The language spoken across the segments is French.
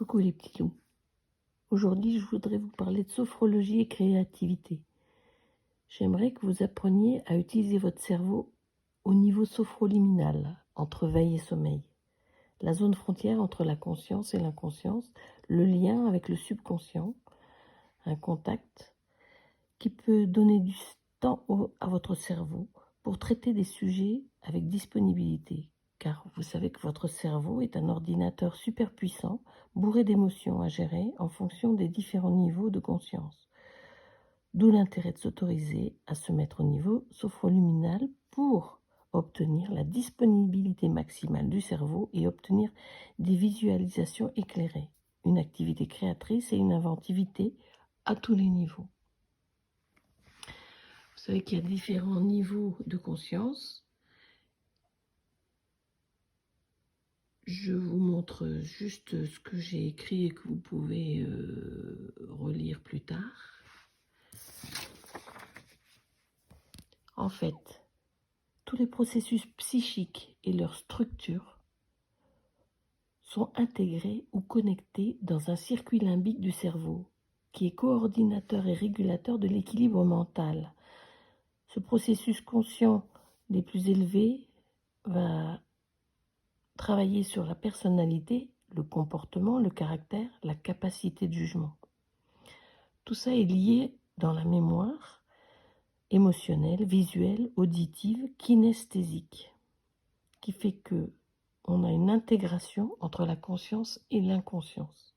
Coucou les petits loups. Aujourd'hui, je voudrais vous parler de sophrologie et créativité. J'aimerais que vous appreniez à utiliser votre cerveau au niveau sophroliminal, entre veille et sommeil. La zone frontière entre la conscience et l'inconscience, le lien avec le subconscient, un contact qui peut donner du temps à votre cerveau pour traiter des sujets avec disponibilité. Car vous savez que votre cerveau est un ordinateur super puissant, bourré d'émotions à gérer en fonction des différents niveaux de conscience. D'où l'intérêt de s'autoriser à se mettre au niveau sophroluminal pour obtenir la disponibilité maximale du cerveau et obtenir des visualisations éclairées, une activité créatrice et une inventivité à tous les niveaux. Vous savez qu'il y a différents niveaux de conscience. Je vous montre juste ce que j'ai écrit et que vous pouvez relire plus tard. En fait, tous les processus psychiques et leur structure sont intégrés ou connectés dans un circuit limbique du cerveau, qui est coordinateur et régulateur de l'équilibre mental. Ce processus conscient les plus élevés va travailler sur la personnalité, le comportement, le caractère, la capacité de jugement. Tout ça est lié dans la mémoire émotionnelle, visuelle, auditive, kinesthésique, qui fait que on a une intégration entre la conscience et l'inconscience.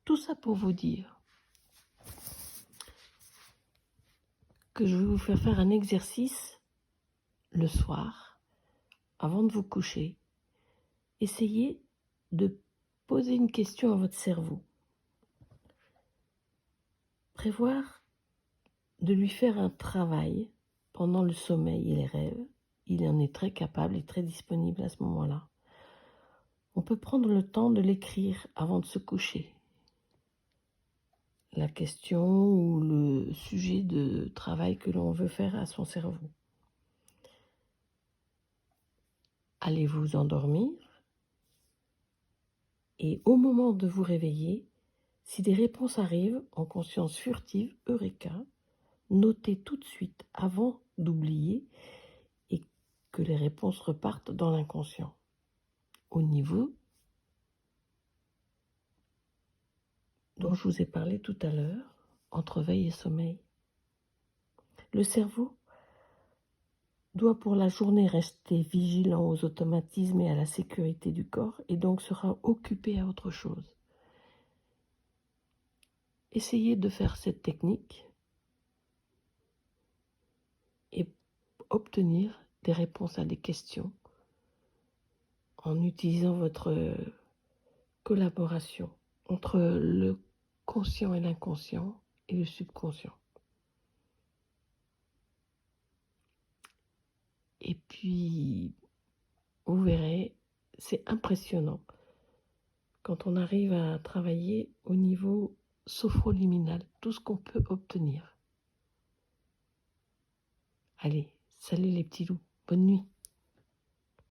Tout ça pour vous dire que je vais vous faire un exercice le soir, avant de vous coucher. Essayez de poser une question à votre cerveau. Prévoir de lui faire un travail pendant le sommeil et les rêves. Il en est très capable et très disponible à ce moment-là. On peut prendre le temps de l'écrire avant de se coucher. La question ou le sujet de travail que l'on veut faire à son cerveau. Allez vous endormir et au moment de vous réveiller, si des réponses arrivent en conscience furtive, eureka, notez tout de suite avant d'oublier et que les réponses repartent dans l'inconscient. Au niveau dont je vous ai parlé tout à l'heure, entre veille et sommeil. Le cerveau doit pour la journée rester vigilant aux automatismes et à la sécurité du corps et donc sera occupé à autre chose. Essayez de faire cette technique et obtenir des réponses à des questions en utilisant votre collaboration entre le conscient et l'inconscient et le subconscient. Et puis, vous verrez, c'est impressionnant quand on arrive à travailler au niveau sophroliminal, tout ce qu'on peut obtenir. Allez, salut les petits loups, bonne nuit.